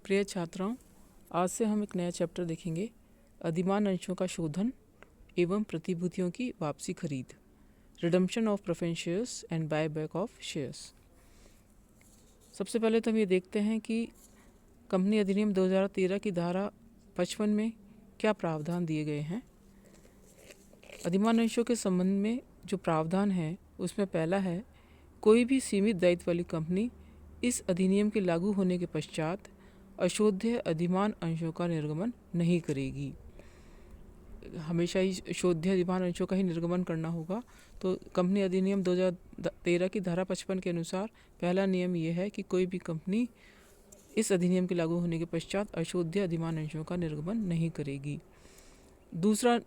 प्रिय छात्राओं, आज से हम एक नया चैप्टर देखेंगे, अधिमान अंशों का शोधन एवं प्रतिभूतियों की वापसी खरीद, redemption of preference shares and buy back of shares. सबसे पहले तो हम ये देखते हैं कि कंपनी अधिनियम 2013 की धारा 55 में क्या प्रावधान दिए गए हैं। अधिमान अंशों के संबंध में जो प्रावधान है उसमें पहला है, कोई भी सीमित दायित्व वाली कंपनी इस अधिनियम के लागू होने के पश्चात अशोध्य अधिमान अंशों का निर्गमन नहीं करेगी। हमेशा ही शोध्य अधिमान अंशों का ही निर्गमन करना होगा। तो कंपनी अधिनियम 2013 की धारा 55 के अनुसार पहला नियम यह है कि कोई भी कंपनी इस अधिनियम के लागू होने के पश्चात अशोध्य अधिमान अंशों का निर्गमन नहीं करेगी। दूसरा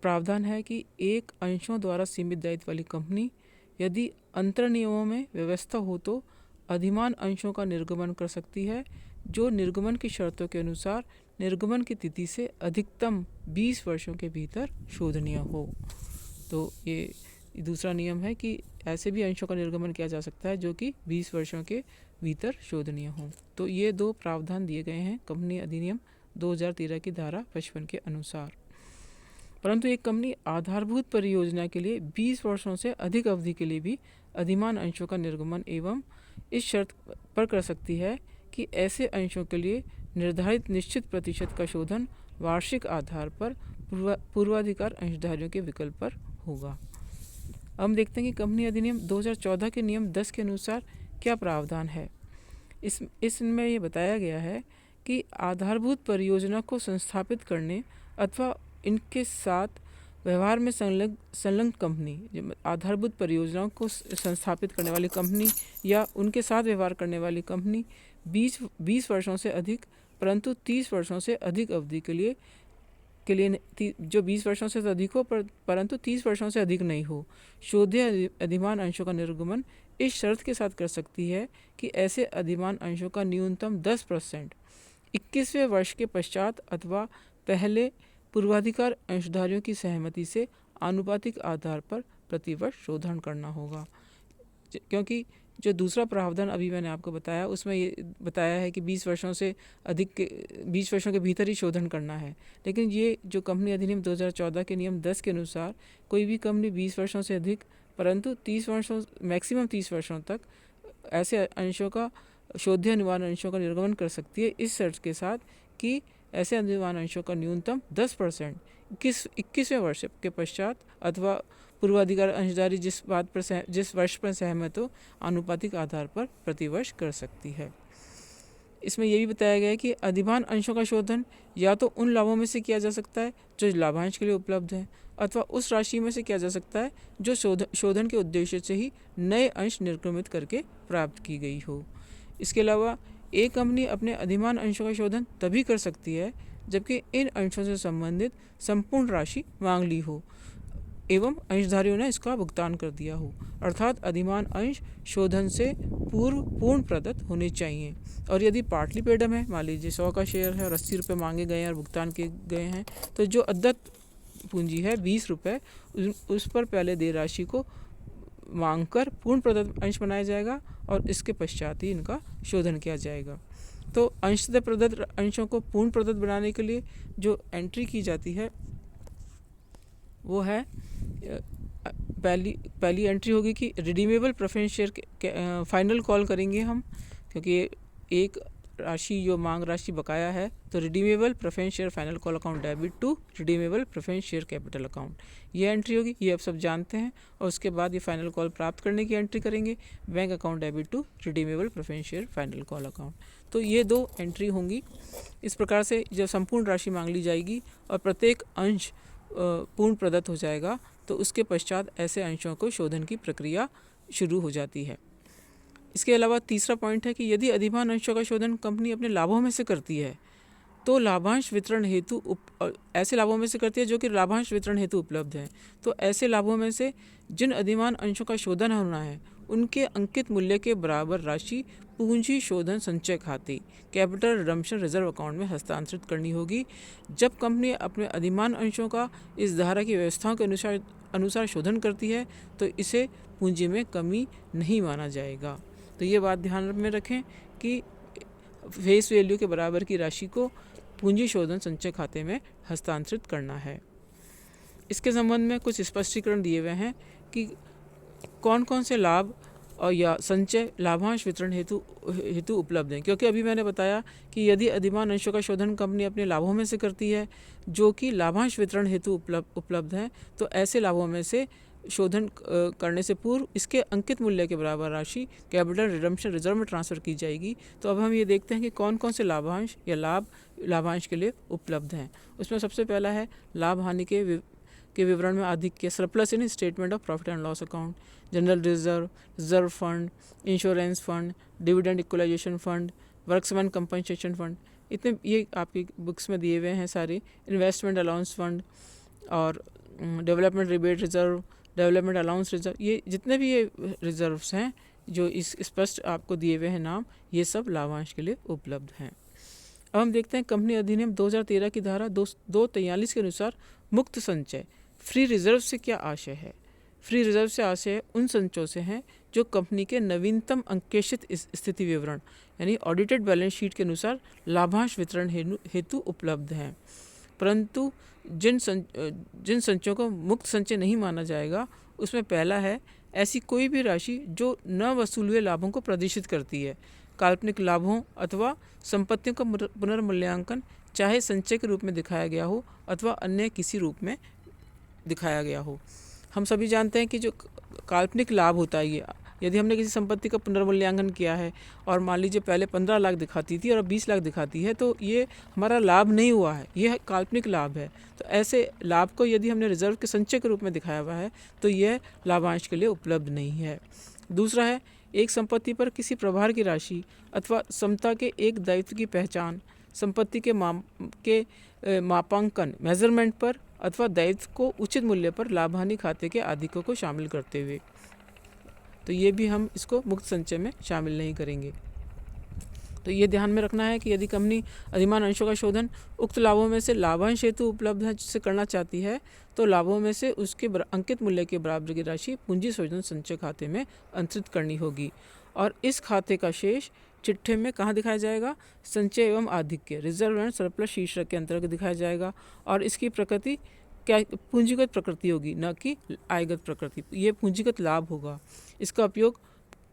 प्रावधान है कि एक अंशों द्वारा सीमित दायित्व वाली कंपनी यदि अंतर नियमों में व्यवस्था हो तो अधिमान अंशों का निर्गमन कर सकती है, जो निर्गमन की शर्तों के अनुसार निर्गमन की तिथि से अधिकतम 20 वर्षों के भीतर शोधनीय हो। तो ये दूसरा नियम है कि ऐसे भी अंशों का निर्गमन किया जा सकता है जो कि 20 वर्षों के भीतर शोधनीय हो। तो ये दो प्रावधान दिए गए हैं कंपनी अधिनियम 2013 की धारा 55 के अनुसार। परंतु एक कंपनी आधारभूत परियोजना के लिए 20 वर्षों से अधिक अवधि के लिए भी अधिमान अंशों का निर्गमन एवं इस शर्त पर कर सकती है कि ऐसे अंशों के लिए निर्धारित निश्चित प्रतिशत का शोधन वार्षिक आधार पर पूर्वाधिकार अंशधारियों के विकल्प पर होगा। हम देखते हैं कि कंपनी अधिनियम 2014 के नियम 10 के अनुसार क्या प्रावधान है। इसमें ये बताया गया है कि आधारभूत परियोजना को संस्थापित करने अथवा इनके साथ व्यवहार में संलग्न कंपनी, आधारभूत परियोजनाओं को संस्थापित करने वाली कंपनी या उनके साथ व्यवहार करने वाली कंपनी 20 वर्षों से अधिक परंतु 30 वर्षों से अधिक अवधि के लिए जो 20 वर्षों से अधिक हो परंतु 30 वर्षों से अधिक नहीं हो, शोध्य अधिमान अंशों का निर्गमन इस शर्त के साथ कर सकती है कि ऐसे अधिमान अंशों का न्यूनतम 10% 21वें वर्ष के पश्चात अथवा पहले पूर्वाधिकार अंशधारियों की सहमति से आनुपातिक आधार पर प्रतिवर्ष शोधन करना होगा। क्योंकि जो दूसरा प्रावधान अभी मैंने आपको बताया उसमें ये बताया है कि 20 वर्षों के भीतर ही शोधन करना है, लेकिन ये जो कंपनी अधिनियम 2014 के नियम 10 के अनुसार कोई भी कंपनी 20 वर्षों से अधिक परंतु 30 वर्षों मैक्सिमम 30 वर्षों तक ऐसे अंशों का शोध्य अधिमान अंशों का निर्गमन कर सकती है, इस शर्त के साथ कि ऐसे अधिमान अंशों का न्यूनतम 10% 21वें वर्ष के पश्चात अथवा पूर्वाधिकार अंशधारी जिस वर्ष पर सहमत हो आनुपातिक आधार पर प्रतिवर्ष कर सकती है। इसमें यह भी बताया गया है कि अधिमान अंशों का शोधन या तो उन लाभों में से किया जा सकता है जो लाभांश के लिए उपलब्ध हैं अथवा उस राशि में से किया जा सकता है जो शोधन के उद्देश्य से ही नए अंश निर्गमित करके प्राप्त की गई हो। इसके अलावा एक कंपनी अपने अधिमान अंशों का शोधन तभी कर सकती है जबकि इन अंशों से संबंधित संपूर्ण राशि मांग ली हो एवं अंशधारियों ने इसका भुगतान कर दिया हो, अर्थात अधिमान अंश शोधन से पूर्व पूर्ण प्रदत्त होने चाहिए। और यदि पार्टली पेडम है, मान लीजिए 100 का शेयर है और 80 रुपये मांगे गए हैं और भुगतान किए गए हैं, तो जो अदत्त पूंजी है 20 रुपये उस पर पहले देय राशि को मांगकर पूर्ण प्रदत्त अंश बनाया जाएगा और इसके पश्चात ही इनका शोधन किया जाएगा। तो अंशतः प्रदत्त अंशों को पूर्ण प्रदत्त बनाने के लिए जो एंट्री की जाती है वो है पहली एंट्री होगी कि redeemable preference share final call करेंगे हम, क्योंकि एक राशि जो मांग राशि बकाया है, तो redeemable preference share final call account debit to redeemable preference share capital account, ये एंट्री होगी, ये आप सब जानते हैं। और उसके बाद ये फाइनल कॉल प्राप्त करने की एंट्री करेंगे, bank account debit to redeemable preference share final call account. तो ये दो एंट्री होंगी। इस प्रकार से जब संपूर्ण राशि मांग ली जाएगी और प्रत्येक अंश पूर्ण प्रदत्त हो जाएगा तो उसके पश्चात ऐसे अंशों को शोधन की प्रक्रिया शुरू हो जाती है। इसके अलावा तीसरा पॉइंट है कि यदि अधिमान अंशों का शोधन कंपनी अपने लाभों में से करती है तो लाभांश वितरण हेतु ऐसे लाभों में से करती है जो कि लाभांश वितरण हेतु उपलब्ध हैं। तो ऐसे लाभों में से जिन अधिमान अंशों का शोधन होना है उनके अंकित मूल्य के बराबर राशि पूंजी शोधन संचय खाते कैपिटल रिडम्पशन रिजर्व अकाउंट में हस्तांतरित करनी होगी। जब कंपनी अपने अधिमान अंशों का इस धारा की व्यवस्थाओं के अनुसार शोधन करती है तो इसे पूंजी में कमी नहीं माना जाएगा। तो ये बात ध्यान में रखें कि फेस वैल्यू के बराबर की राशि को पूंजी शोधन संचय खाते में हस्तांतरित करना है। इसके संबंध में कुछ स्पष्टीकरण दिए हुए हैं कि कौन कौन से लाभ और या संचय लाभांश वितरण हेतु उपलब्ध हैं, क्योंकि अभी मैंने बताया कि यदि अधिमान अंशों का शोधन कंपनी अपने लाभों में से करती है जो कि लाभांश वितरण हेतु उपलब्ध हैं, तो ऐसे लाभों में से शोधन करने से पूर्व इसके अंकित मूल्य के बराबर राशि कैपिटल रिडम्पशन रिजर्व में ट्रांसफ़र की जाएगी। तो अब हम ये देखते हैं कि कौन कौन से लाभांश या लाभांश के लिए उपलब्ध हैं। उसमें सबसे पहला है लाभ हानि के विवरण में आधिक्य, surplus in statement of profit and loss account, general reserve fund, insurance fund, dividend equalisation fund, workmen compensation fund, इतने ये आपकी बुक्स में दिए हुए हैं सारे। इन्वेस्टमेंट अलाउंस फंड और development rebate reserve, development allowance reserve, ये जितने भी ये रिजर्व्स हैं जो इस स्पष्ट आपको दिए हुए हैं नाम, ये सब लाभांश के लिए उपलब्ध हैं। अब हम देखते हैं कंपनी अधिनियम 2013 की धारा 243 के अनुसार मुक्त संचय फ्री रिजर्व से क्या आशय है। फ्री रिजर्व से आशय उन संचयों से हैं जो कंपनी के नवीनतम अंकेशित स्थिति विवरण यानी ऑडिटेड बैलेंस शीट के अनुसार लाभांश वितरण हेतु उपलब्ध हैं, परंतु जिन संचयों को मुक्त संचय नहीं माना जाएगा उसमें पहला है ऐसी कोई भी राशि जो न वसूले हुए लाभों को प्रदर्शित करती है, काल्पनिक लाभों अथवा संपत्तियों का पुनर्मूल्यांकन चाहे संचय के रूप में दिखाया गया हो अथवा अन्य किसी रूप में दिखाया गया हो। हम सभी जानते हैं कि जो काल्पनिक लाभ होता है, ये यदि हमने किसी संपत्ति का पुनर्मूल्यांकन किया है और मान लीजिए पहले 15 लाख दिखाती थी और अब 20 लाख दिखाती है, तो ये हमारा लाभ नहीं हुआ है, ये काल्पनिक लाभ है। तो ऐसे लाभ को यदि हमने रिजर्व के संचय के रूप में दिखाया हुआ है तो यह लाभांश के लिए उपलब्ध नहीं है। दूसरा है एक संपत्ति पर किसी प्रभार की राशि अथवा समता के एक दायित्व की पहचान, संपत्ति के मापांकन मेजरमेंट पर अथवा दायित्व को उचित मूल्य पर लाभ हानि खाते के आदिकों को शामिल करते हुए, तो ये भी हम इसको मुक्त संचय में शामिल नहीं करेंगे। तो ये ध्यान में रखना है कि यदि कंपनी अधिमान अंशों का शोधन उक्त लाभों में से लाभांश हेतु उपलब्ध है जिससे करना चाहती है, तो लाभों में से उसके अंकित मूल्य के बराबर की राशि पूंजी शोधन संचय खाते में अंतरित करनी होगी और इस खाते का शेष चिट्ठे में कहाँ दिखाया जाएगा, संचय एवं आधिक्य रिजर्व एंड सरप्लस शीर्षक के अंतर्गत दिखाया जाएगा और इसकी प्रकृति क्या पूंजीगत प्रकृति होगी, न कि आयगत प्रकृति। ये पूंजीगत लाभ होगा। इसका उपयोग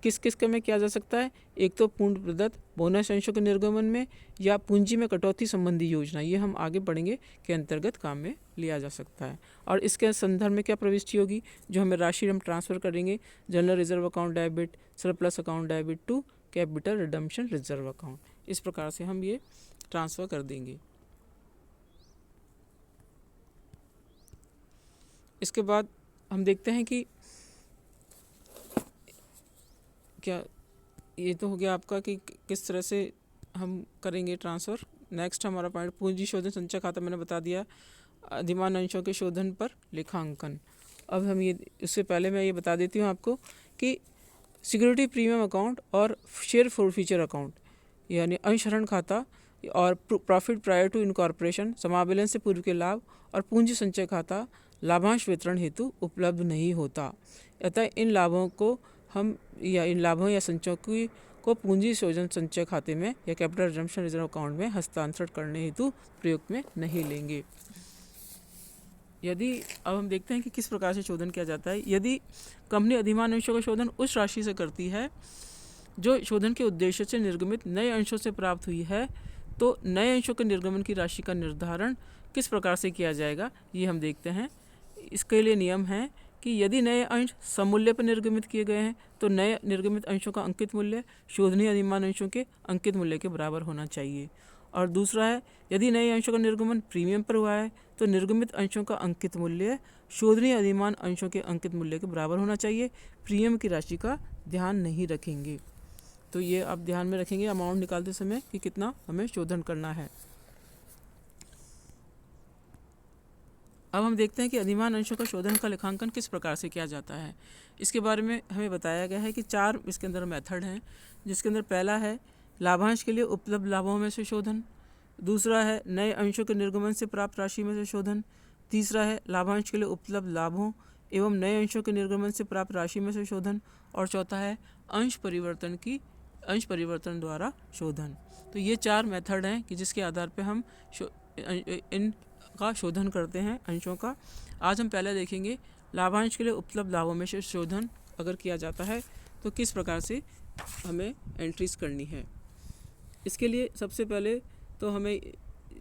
किस किस में किया जा सकता है, एक तो पूर्ण प्रदत्त बोनस अंशों के निर्गमन में या पूंजी में कटौती संबंधी योजना, ये हम आगे बढ़ेंगे के अंतर्गत काम में लिया जा सकता है। और इसके संदर्भ में क्या प्रविष्टि होगी, जो हमें राशि हम ट्रांसफ़र करेंगे general reserve account debit, surplus account debit to capital redemption reserve account, इस प्रकार से हम ये ट्रांसफ़र कर देंगे। इसके बाद हम देखते हैं कि क्या ये तो हो गया आपका कि किस तरह से हम करेंगे ट्रांसफ़र। नेक्स्ट हमारा पॉइंट पूंजी शोधन संचय खाता, मैंने बता दिया अधिमान अंशों के शोधन पर लेखांकन। अब हम ये इससे पहले मैं ये बता देती हूँ आपको कि सिक्योरिटी प्रीमियम अकाउंट और शेयर फॉरफीचर अकाउंट यानी अंशहरण खाता और प्रॉफिट प्रायर टू इनकॉर्पोरेशन समावेलन से पूर्व के लाभ और पूंजी संचय खाता लाभांश वितरण हेतु उपलब्ध नहीं होता। अतः इन लाभों को हम या इन लाभों या संचयों को पूंजी शोधन संचय खाते में या कैपिटल रिडम्पशन रिजर्व अकाउंट में हस्तांतरण करने हेतु प्रयोग में नहीं लेंगे। यदि अब हम देखते हैं कि किस प्रकार से शोधन किया जाता है। यदि कंपनी अधिमान अंशों का शोधन उस राशि से करती है जो शोधन के उद्देश्य से निर्गमित नए अंशों से प्राप्त हुई है, तो नए अंशों के निर्गमन की राशि का निर्धारण किस प्रकार से किया जाएगा, ये हम देखते हैं। इसके लिए नियम है कि यदि नए अंश समूल्य पर निर्गमित किए गए हैं तो नए निर्गमित अंशों का अंकित मूल्य शोधनीय अधिमान अंशों के अंकित मूल्य के बराबर होना चाहिए। और दूसरा है यदि नए अंशों का निर्गमन प्रीमियम पर हुआ है तो निर्गमित अंशों का अंकित मूल्य शोधनीय अधिमान अंशों के अंकित मूल्य के बराबर होना चाहिए। प्रीमियम की राशि का ध्यान नहीं रखेंगे। तो ये आप ध्यान में रखेंगे अमाउंट निकालते समय कि कितना हमें शोधन करना है। अब हम देखते हैं कि अधिमान अंशों का शोधन का लेखांकन किस प्रकार से किया जाता है। इसके बारे में हमें बताया गया है कि 4 इसके अंदर मेथड हैं, जिसके अंदर पहला है लाभांश के लिए उपलब्ध लाभों में से शोधन, दूसरा है नए अंशों के निर्गमन से प्राप्त राशि में से शोधन, तीसरा है लाभांश के लिए उपलब्ध लाभों एवं नए अंशों के निर्गमन से प्राप्त राशि में से शोधन, और चौथा है अंश परिवर्तन की अंश परिवर्तन द्वारा शोधन। तो ये 4 मेथड हैं कि जिसके आधार पे हम इनका शोधन करते हैं अंशों का। आज हम पहले देखेंगे लाभांश के लिए उपलब्ध लाभों में से शोधन अगर किया जाता है तो किस प्रकार से हमें एंट्रीज करनी है। इसके लिए सबसे पहले तो हमें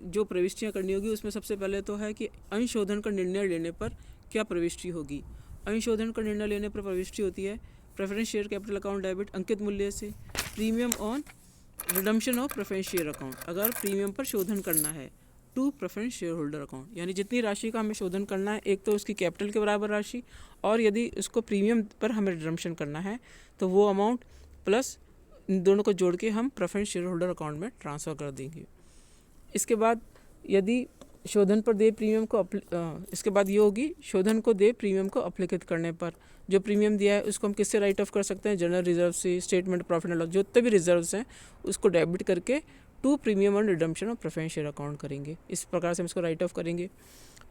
जो प्रविष्टियाँ करनी होगी उसमें सबसे पहले तो है कि अंशशोधन का निर्णय लेने पर क्या प्रविष्टि होगी। अंशशोधन का निर्णय लेने पर प्रविष्टि होती है preference share capital account debit अंकित मूल्य से, premium on redemption of preference share account अगर प्रीमियम पर शोधन करना है, to preference shareholder account यानी जितनी राशि का हमें शोधन करना है, एक तो उसकी कैपिटल के बराबर राशि और यदि उसको प्रीमियम पर हमें रिडम्पशन करना है तो वो अमाउंट प्लस इन दोनों को जोड़ के हम प्रेफरेंस शेयर होल्डर अकाउंट में ट्रांसफ़र कर देंगे। इसके बाद यदि शोधन पर देय प्रीमियम को इसके बाद ये होगी शोधन को देय प्रीमियम को अप्लिकित करने पर जो प्रीमियम दिया है उसको हम किससे राइट ऑफ कर सकते हैं, जनरल रिजर्व से, स्टेटमेंट प्रॉफिट एंड लॉस जितने भी रिजर्व्स हैं उसको डेबिट करके to premium on redemption of preference share account करेंगे। इस प्रकार से हम इसको राइट ऑफ करेंगे।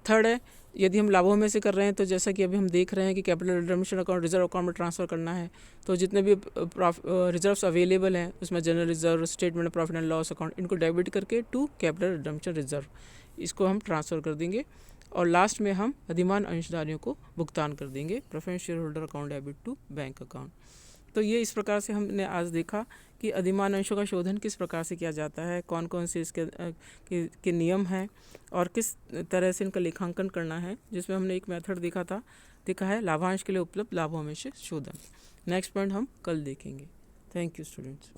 थर्ड है यदि हम लाभों में से कर रहे हैं तो जैसा कि अभी हम देख रहे हैं कि capital redemption account reserve account में ट्रांसफ़र करना है तो जितने भी रिजर्व्स अवेलेबल हैं उसमें general reserve, statement profit and loss account इनको डेबिट करके टू कैपिटल रिडम्पशन रिजर्व इसको हम ट्रांसफ़र कर देंगे और लास्ट में हम अधिमान अंशधारियों को भुगतान कर देंगे preference shareholder account debit to bank account. तो ये इस प्रकार से हमने आज देखा कि अधिमान अंशों का शोधन किस प्रकार से किया जाता है, कौन कौन से इसके के नियम हैं और किस तरह से इनका लेखांकन करना है, जिसमें हमने एक मेथड देखा है लाभांश के लिए उपलब्ध लाभों में से शोधन। नेक्स्ट पॉइंट हम कल देखेंगे। Thank you students.